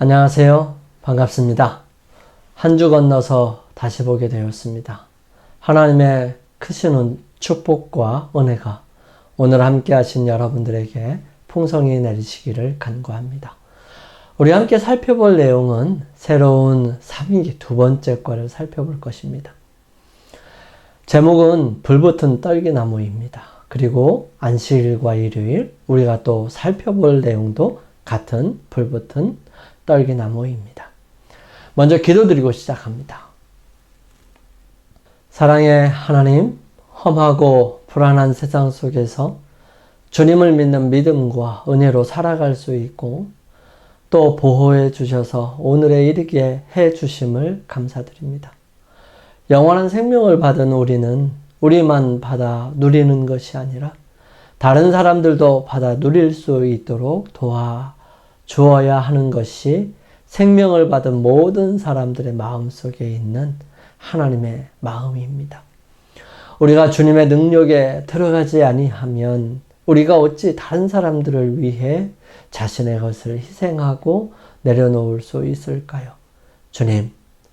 안녕하세요. 반갑습니다. 한 주 건너서 다시 보게 되었습니다. 하나님의 크신 축복과 은혜가 오늘 함께 하신 여러분들에게 풍성히 내리시기를 간구합니다. 우리 함께 살펴볼 내용은 새로운 3기 두 번째 거를 살펴볼 것입니다. 제목은 불붙은 떨기나무입니다. 그리고 안식일과 일요일 우리가 또 살펴볼 내용도 같은 불붙은 떨기나무입니다. 먼저 기도드리고 시작합니다. 사랑의 하나님, 험하고 불안한 세상 속에서 주님을 믿는 믿음과 은혜로 살아갈 수 있고 또 보호해 주셔서 오늘에 이르게 해 주심을 감사드립니다. 영원한 생명을 받은 우리는 우리만 받아 누리는 것이 아니라 다른 사람들도 받아 누릴 수 있도록 도와 주어야 하는 것이 생명을 받은 모든 사람들의 마음속에 있는 하나님의 마음입니다. 우리가 주님의 능력에 들어가지 아니하면 우리가 어찌 다른 사람들을 위해 자신의 것을 희생하고 내려놓을 수 있을까요? 주님,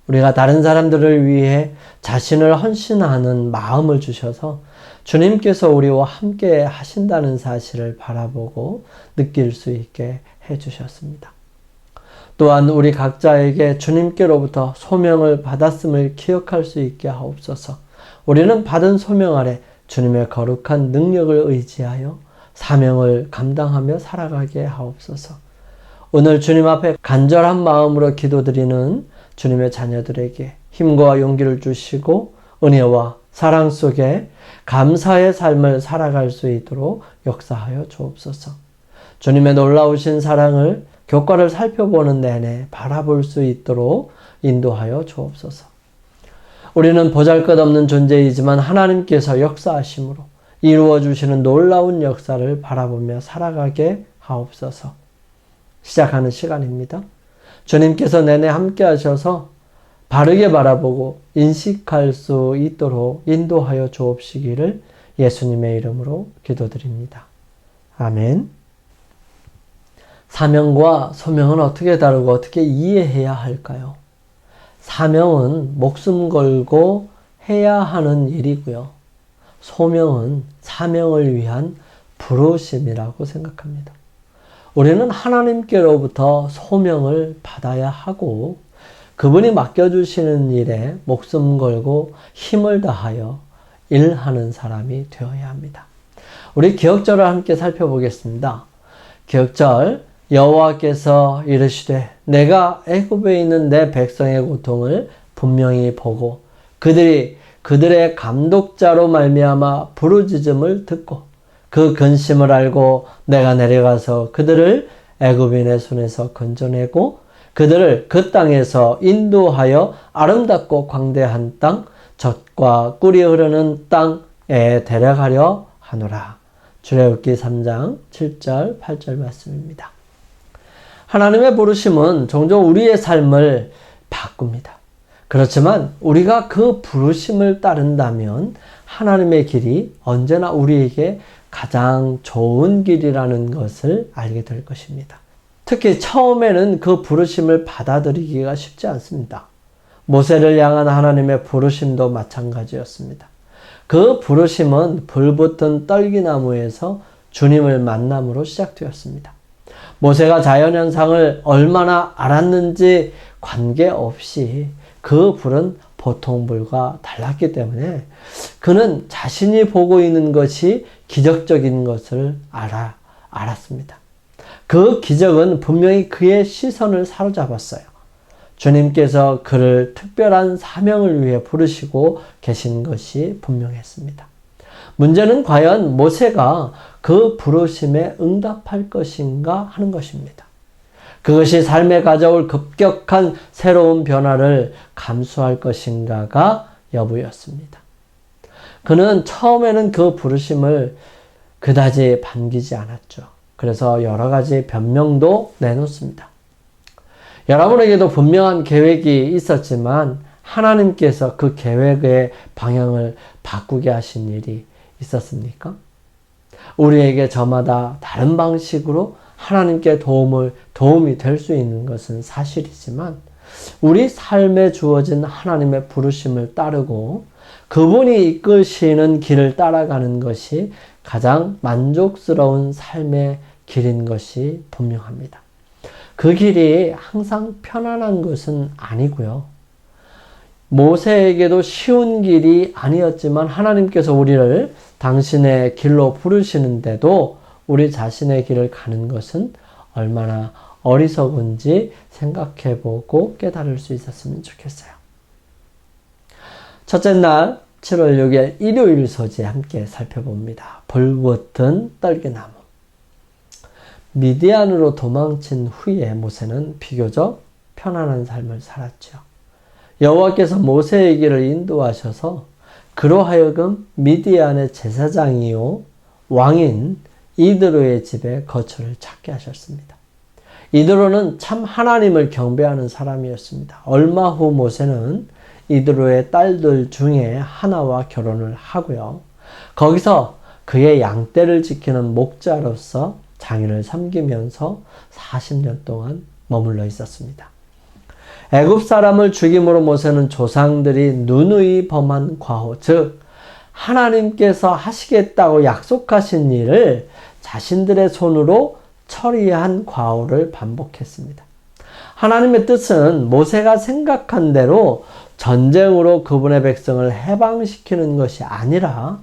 우리가 다른 사람들을 위해 자신을 헌신하는 마음을 주셔서 주님께서 우리와 함께 하신다는 사실을 바라보고 느낄 수 있게 해주셨습니다. 또한 우리 각자에게 주님께로부터 소명을 받았음을 기억할 수 있게 하옵소서. 우리는 받은 소명 아래 주님의 거룩한 능력을 의지하여 사명을 감당하며 살아가게 하옵소서. 오늘 주님 앞에 간절한 마음으로 기도드리는 주님의 자녀들에게 힘과 용기를 주시고 은혜와 사랑 속에 감사의 삶을 살아갈 수 있도록 역사하여 주옵소서. 주님의 놀라우신 사랑을 교과를 살펴보는 내내 바라볼 수 있도록 인도하여 주옵소서. 우리는 보잘것없는 존재이지만 하나님께서 역사하심으로 이루어주시는 놀라운 역사를 바라보며 살아가게 하옵소서. 시작하는 시간입니다. 주님께서 내내 함께 하셔서 바르게 바라보고 인식할 수 있도록 인도하여 주옵시기를 예수님의 이름으로 기도드립니다. 아멘. 사명과 소명은 어떻게 다르고 어떻게 이해해야 할까요? 사명은 목숨 걸고 해야 하는 일이고요. 소명은 사명을 위한 부르심이라고 생각합니다. 우리는 하나님께로부터 소명을 받아야 하고 그분이 맡겨주시는 일에 목숨 걸고 힘을 다하여 일하는 사람이 되어야 합니다. 우리 기억절을 함께 살펴보겠습니다. 기억절 여호와께서 이르시되 내가 애굽에 있는 내 백성의 고통을 분명히 보고 그들의 감독자로 말미암아 부르짖음을 듣고 그 근심을 알고 내가 내려가서 그들을 애굽인의 손에서 건져내고 그들을 그 땅에서 인도하여 아름답고 광대한 땅, 젖과 꿀이 흐르는 땅에 데려가려 하노라. 출애굽기 3장 7절 8절 말씀입니다. 하나님의 부르심은 종종 우리의 삶을 바꿉니다. 그렇지만 우리가 그 부르심을 따른다면 하나님의 길이 언제나 우리에게 가장 좋은 길이라는 것을 알게 될 것입니다. 특히 처음에는 그 부르심을 받아들이기가 쉽지 않습니다. 모세를 향한 하나님의 부르심도 마찬가지였습니다. 그 부르심은 불붙은 떨기나무에서 주님을 만남으로 시작되었습니다. 모세가 자연현상을 얼마나 알았는지 관계없이 그 불은 보통 불과 달랐기 때문에 그는 자신이 보고 있는 것이 기적적인 것을 알았습니다. 그 기적은 분명히 그의 시선을 사로잡았어요. 주님께서 그를 특별한 사명을 위해 부르시고 계신 것이 분명했습니다. 문제는 과연 모세가 그 부르심에 응답할 것인가 하는 것입니다. 그것이 삶에 가져올 급격한 새로운 변화를 감수할 것인가가 여부였습니다. 그는 처음에는 그 부르심을 그다지 반기지 않았죠. 그래서 여러 가지 변명도 내놓습니다. 여러분에게도 분명한 계획이 있었지만 하나님께서 그 계획의 방향을 바꾸게 하신 일이 있었습니까? 우리에게 저마다 다른 방식으로 하나님께 도움이 될 수 있는 것은 사실이지만 우리 삶에 주어진 하나님의 부르심을 따르고 그분이 이끄시는 길을 따라가는 것이 가장 만족스러운 삶의 길인 것이 분명합니다. 그 길이 항상 편안한 것은 아니고요. 모세에게도 쉬운 길이 아니었지만 하나님께서 우리를 당신의 길로 부르시는데도 우리 자신의 길을 가는 것은 얼마나 어리석은지 생각해보고 깨달을 수 있었으면 좋겠어요. 첫째 날 7월 6일 일요일 소재 함께 살펴봅니다. 불붙은 떨기나무. 미디안으로 도망친 후에 모세는 비교적 편안한 삶을 살았죠. 여호와께서 모세의 길을 인도하셔서 그로 하여금 미디안의 제사장이요 왕인 이드로의 집에 거처를 찾게 하셨습니다. 이드로는 참 하나님을 경배하는 사람이었습니다. 얼마 후 모세는 이드로의 딸들 중에 하나와 결혼을 하고요. 거기서 그의 양떼를 지키는 목자로서 장인을 섬기면서 40년 동안 머물러 있었습니다. 애굽 사람을 죽임으로 모세는 조상들이 누누이 범한 과오, 즉 하나님께서 하시겠다고 약속하신 일을 자신들의 손으로 처리한 과오를 반복했습니다. 하나님의 뜻은 모세가 생각한 대로 전쟁으로 그분의 백성을 해방시키는 것이 아니라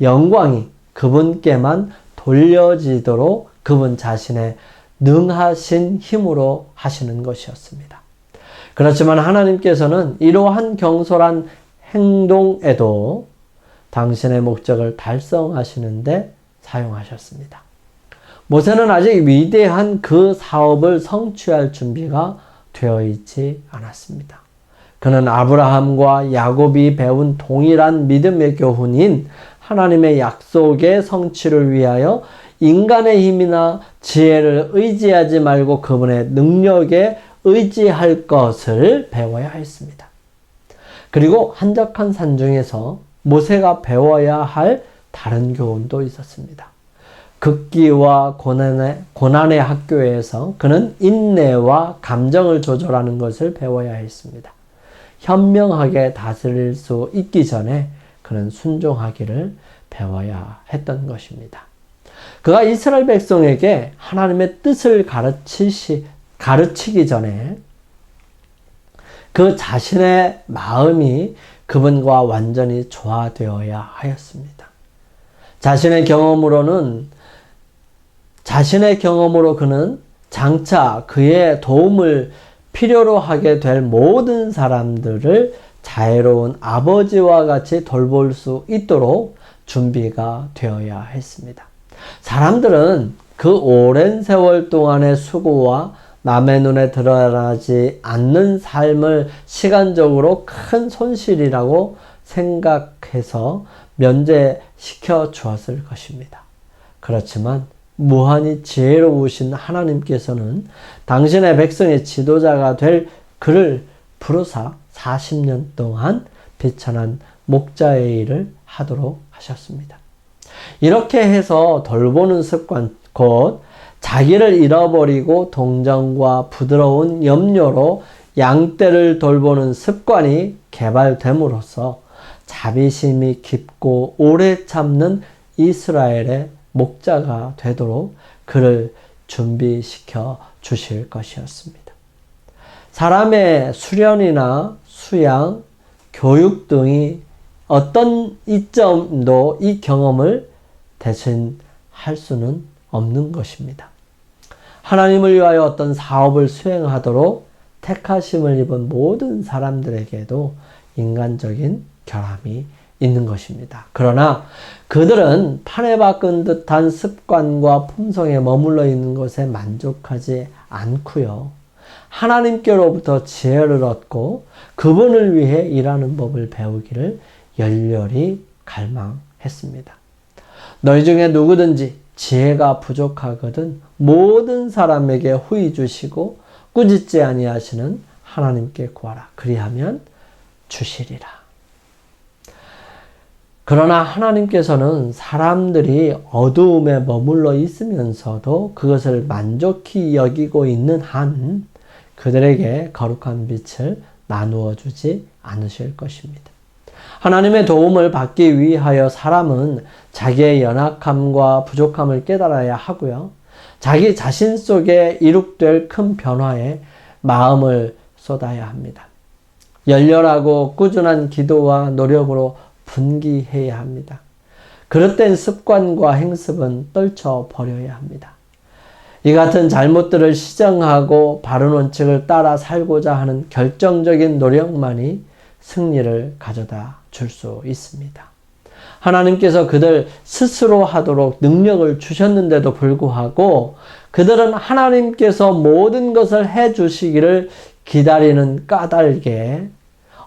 영광이 그분께만 돌려지도록 그분 자신의 능하신 힘으로 하시는 것이었습니다. 그렇지만 하나님께서는 이러한 경솔한 행동에도 당신의 목적을 달성하시는데 사용하셨습니다. 모세는 아직 위대한 그 사업을 성취할 준비가 되어 있지 않았습니다. 그는 아브라함과 야곱이 배운 동일한 믿음의 교훈인 하나님의 약속의 성취를 위하여 인간의 힘이나 지혜를 의지하지 말고 그분의 능력에 의지할 것을 배워야 했습니다. 그리고 한적한 산중에서 모세가 배워야 할 다른 교훈도 있었습니다. 극기와 고난의 학교에서 그는 인내와 감정을 조절하는 것을 배워야 했습니다. 현명하게 다스릴 수 있기 전에 그는 순종하기를 배워야 했던 것입니다. 그가 이스라엘 백성에게 하나님의 뜻을 가르치기 전에 그 자신의 마음이 그분과 완전히 조화되어야 하였습니다. 자신의 경험으로 그는 장차 그의 도움을 필요로 하게 될 모든 사람들을 자애로운 아버지와 같이 돌볼 수 있도록 준비가 되어야 했습니다. 사람들은 그 오랜 세월 동안의 수고와 남의 눈에 드러나지 않는 삶을 시간적으로 큰 손실이라고 생각해서 면제시켜 주었을 것입니다. 그렇지만 무한히 지혜로우신 하나님께서는 당신의 백성의 지도자가 될 그를 부르사 40년 동안 비천한 목자의 일을 하도록 하셨습니다. 이렇게 해서 돌보는 습관, 곧 자기를 잃어버리고 동정과 부드러운 염려로 양떼를 돌보는 습관이 개발됨으로써 자비심이 깊고 오래 참는 이스라엘의 목자가 되도록 그를 준비시켜 주실 것이었습니다. 사람의 수련이나 수양, 교육 등이 어떤 이점도 이 경험을 대신할 수는 없는 것입니다. 하나님을 위하여 어떤 사업을 수행하도록 택하심을 입은 모든 사람들에게도 인간적인 결함이 있는 것입니다. 그러나 그들은 판에바꾼 듯한 습관과 품성에 머물러 있는 것에 만족하지 않고요. 하나님께로부터 지혜를 얻고 그분을 위해 일하는 법을 배우기를 열렬히 갈망했습니다. 너희 중에 누구든지 지혜가 부족하거든 모든 사람에게 후히 주시고 꾸짖지 아니하시는 하나님께 구하라. 그리하면 주시리라. 그러나 하나님께서는 사람들이 어두움에 머물러 있으면서도 그것을 만족히 여기고 있는 한 그들에게 거룩한 빛을 나누어 주지 않으실 것입니다. 하나님의 도움을 받기 위하여 사람은 자기의 연약함과 부족함을 깨달아야 하고요. 자기 자신 속에 이룩될 큰 변화에 마음을 쏟아야 합니다. 열렬하고 꾸준한 기도와 노력으로 분기해야 합니다. 그릇된 습관과 행습은 떨쳐버려야 합니다. 이 같은 잘못들을 시정하고 바른 원칙을 따라 살고자 하는 결정적인 노력만이 승리를 가져다 줄 수 있습니다. 하나님께서 그들 스스로 하도록 능력을 주셨는데도 불구하고 그들은 하나님께서 모든 것을 해주시기를 기다리는 까닭에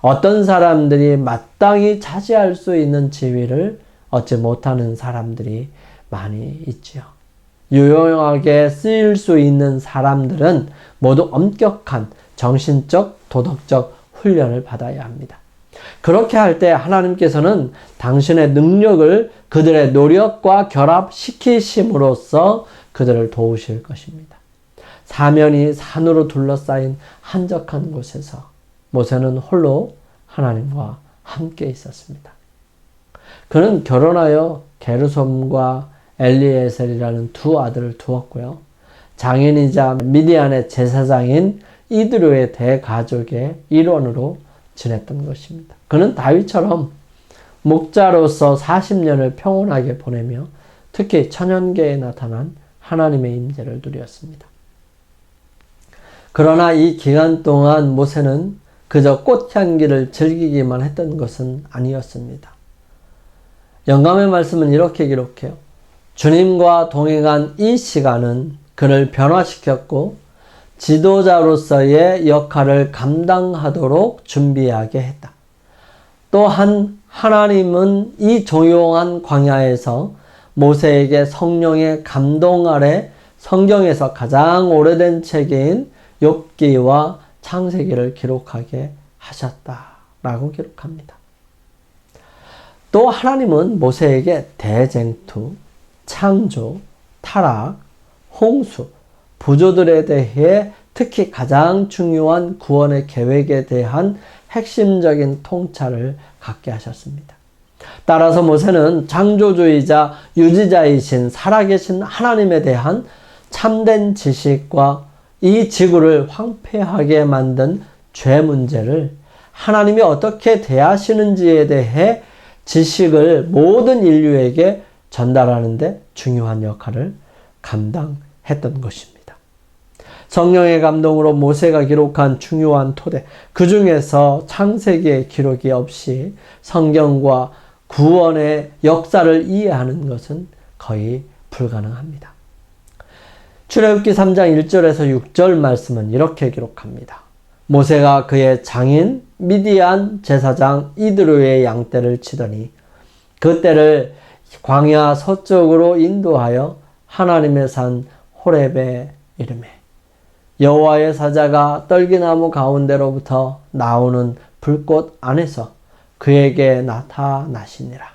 어떤 사람들이 마땅히 차지할 수 있는 지위를 얻지 못하는 사람들이 많이 있지요. 유용하게 쓰일 수 있는 사람들은 모두 엄격한 정신적, 도덕적 훈련을 받아야 합니다. 그렇게 할 때 하나님께서는 당신의 능력을 그들의 노력과 결합시키심으로써 그들을 도우실 것입니다. 사면이 산으로 둘러싸인 한적한 곳에서 모세는 홀로 하나님과 함께 있었습니다. 그는 결혼하여 게르솜과 엘리에셀이라는 두 아들을 두었고요. 장인이자 미디안의 제사장인 이드로의 대가족의 일원으로 지냈던 것입니다. 그는 다윗처럼 목자로서 40년을 평온하게 보내며 특히 천연계에 나타난 하나님의 임재를 누렸습니다. 그러나 이 기간 동안 모세는 그저 꽃향기를 즐기기만 했던 것은 아니었습니다. 영감의 말씀은 이렇게 기록해요. 주님과 동행한 이 시간은 그를 변화시켰고 지도자로서의 역할을 감당하도록 준비하게 했다. 또한 하나님은 이 조용한 광야에서 모세에게 성령의 감동 아래 성경에서 가장 오래된 책인 욥기와 창세기를 기록하게 하셨다라고 기록합니다. 또 하나님은 모세에게 대쟁투, 창조, 타락, 홍수, 부조들에 대해 특히 가장 중요한 구원의 계획에 대한 핵심적인 통찰을 갖게 하셨습니다. 따라서 모세는 창조주이자 유지자이신 살아계신 하나님에 대한 참된 지식과 이 지구를 황폐하게 만든 죄 문제를 하나님이 어떻게 대하시는지에 대해 지식을 모든 인류에게 전달하는 데 중요한 역할을 감당했던 것입니다. 성령의 감동으로 모세가 기록한 중요한 토대, 그 중에서 창세기의 기록이 없이 성경과 구원의 역사를 이해하는 것은 거의 불가능합니다. 출애굽기 3장 1절에서 6절 말씀은 이렇게 기록합니다. 모세가 그의 장인 미디안 제사장 이드로의 양떼를 치더니 그 떼를 광야 서쪽으로 인도하여 하나님의 산 호렙에 이르매 여호와의 사자가 떨기나무 가운데로부터 나오는 불꽃 안에서 그에게 나타나시니라.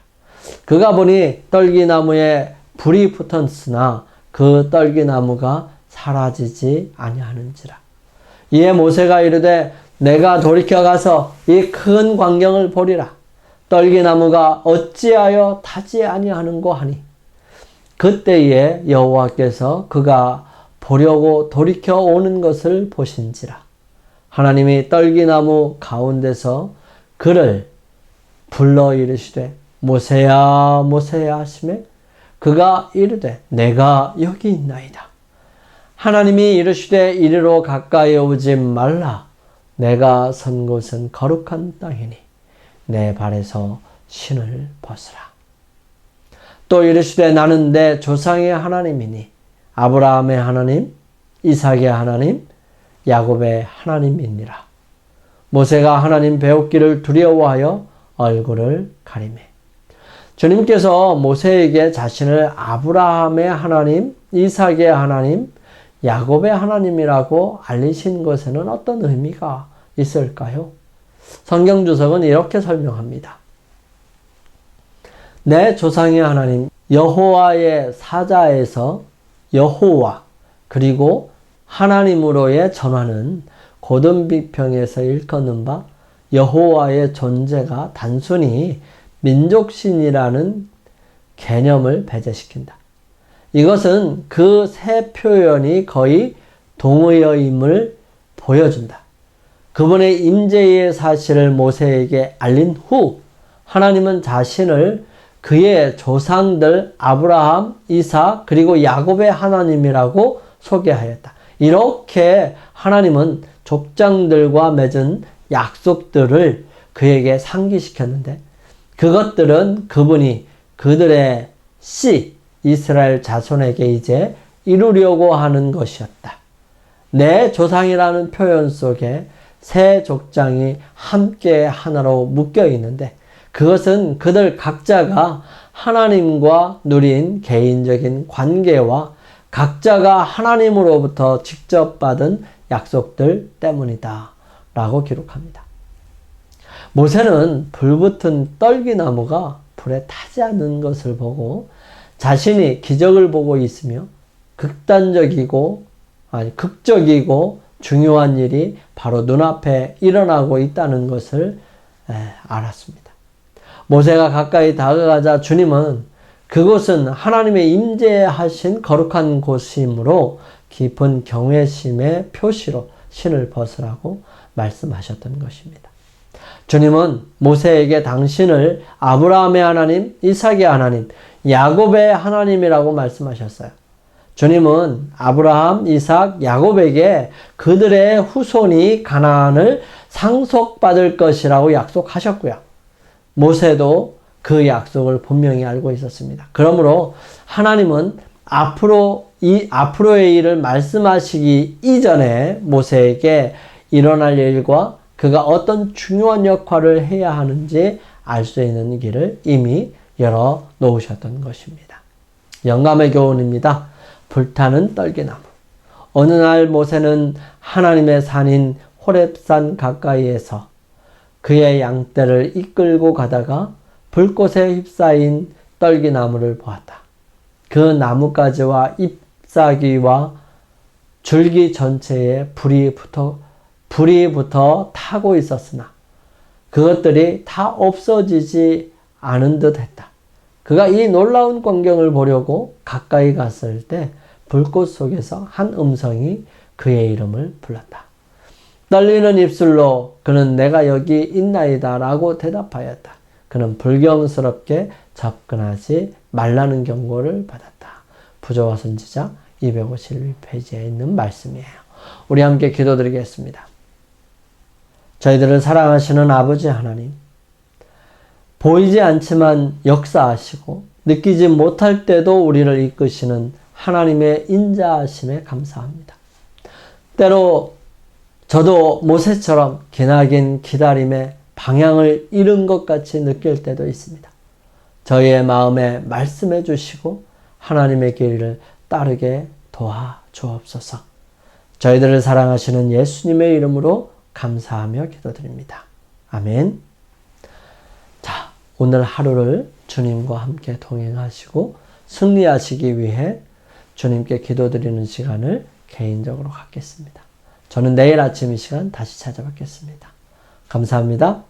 그가 보니 떨기나무에 불이 붙었으나 그 떨기나무가 사라지지 아니하는지라. 이에 모세가 이르되 내가 돌이켜 가서 이 큰 광경을 보리라. 떨기나무가 어찌하여 타지 아니하는고 하니 그때에 여호와께서 그가 보려고 돌이켜 오는 것을 보신지라. 하나님이 떨기나무 가운데서 그를 불러 이르시되 모세야 모세야 하시매 그가 이르되 내가 여기 있나이다. 하나님이 이르시되 이리로 가까이 오지 말라. 내가 선 곳은 거룩한 땅이니 내 발에서 신을 벗으라. 또 이르시되 나는 내 조상의 하나님이니 아브라함의 하나님, 이삭의 하나님, 야곱의 하나님이니라. 모세가 하나님 배우기를 두려워하여 얼굴을 가리매. 주님께서 모세에게 자신을 아브라함의 하나님, 이삭의 하나님, 야곱의 하나님이라고 알리신 것에는 어떤 의미가 있을까요? 성경 주석은 이렇게 설명합니다. 내 조상의 하나님 여호와의 사자에서 여호와 그리고 하나님으로의 전환은 고등비평에서 일컫는 바 여호와의 존재가 단순히 민족신이라는 개념을 배제시킨다. 이것은 그 세 표현이 거의 동의어임을 보여준다. 그분의 임재의 사실을 모세에게 알린 후 하나님은 자신을 그의 조상들 아브라함, 이삭 그리고 야곱의 하나님이라고 소개하였다. 이렇게 하나님은 족장들과 맺은 약속들을 그에게 상기시켰는데 그것들은 그분이 그들의 씨 이스라엘 자손에게 이제 이루려고 하는 것이었다. 내 조상이라는 표현 속에 세 족장이 함께 하나로 묶여 있는데 그것은 그들 각자가 하나님과 누린 개인적인 관계와 각자가 하나님으로부터 직접 받은 약속들 때문이다 라고 기록합니다. 모세는 불붙은 떨기나무가 불에 타지 않는 것을 보고 자신이 기적을 보고 있으며 극적이고 중요한 일이 바로 눈앞에 일어나고 있다는 것을 알았습니다. 모세가 가까이 다가가자 주님은 그곳은 하나님의 임재하신 거룩한 곳이므로 깊은 경외심의 표시로 신을 벗으라고 말씀하셨던 것입니다. 주님은 모세에게 당신을 아브라함의 하나님, 이삭의 하나님, 야곱의 하나님이라고 말씀하셨어요. 주님은 아브라함, 이삭, 야곱에게 그들의 후손이 가나안을 상속받을 것이라고 약속하셨고요. 모세도 그 약속을 분명히 알고 있었습니다. 그러므로 하나님은 앞으로의 일을 말씀하시기 이전에 모세에게 일어날 일과 그가 어떤 중요한 역할을 해야 하는지 알 수 있는 길을 이미 열어 놓으셨던 것입니다. 영감의 교훈입니다. 불타는 떨기나무. 어느 날 모세는 하나님의 산인 호렙산 가까이에서 그의 양떼를 이끌고 가다가 불꽃에 휩싸인 떨기나무를 보았다. 그 나뭇가지와 잎사귀와 줄기 전체에 불이 붙어 타고 있었으나 그것들이 다 없어지지 않은 듯 했다. 그가 이 놀라운 광경을 보려고 가까이 갔을 때 불꽃 속에서 한 음성이 그의 이름을 불렀다. 떨리는 입술로 그는 내가 여기 있나이다 라고 대답하였다. 그는 불경스럽게 접근하지 말라는 경고를 받았다. 부조와 선지자 251페이지에 있는 말씀이에요. 우리 함께 기도드리겠습니다. 저희들을 사랑하시는 아버지 하나님, 보이지 않지만 역사하시고 느끼지 못할 때도 우리를 이끄시는 하나님의 인자하심에 감사합니다. 때로 저도 모세처럼 기나긴 기다림에 방향을 잃은 것 같이 느낄 때도 있습니다. 저희의 마음에 말씀해 주시고 하나님의 길을 따르게 도와주옵소서. 저희들을 사랑하시는 예수님의 이름으로 감사하며 기도드립니다. 아멘. 자, 오늘 하루를 주님과 함께 동행하시고 승리하시기 위해 주님께 기도드리는 시간을 개인적으로 갖겠습니다. 저는 내일 아침 이 시간 다시 찾아뵙겠습니다. 감사합니다.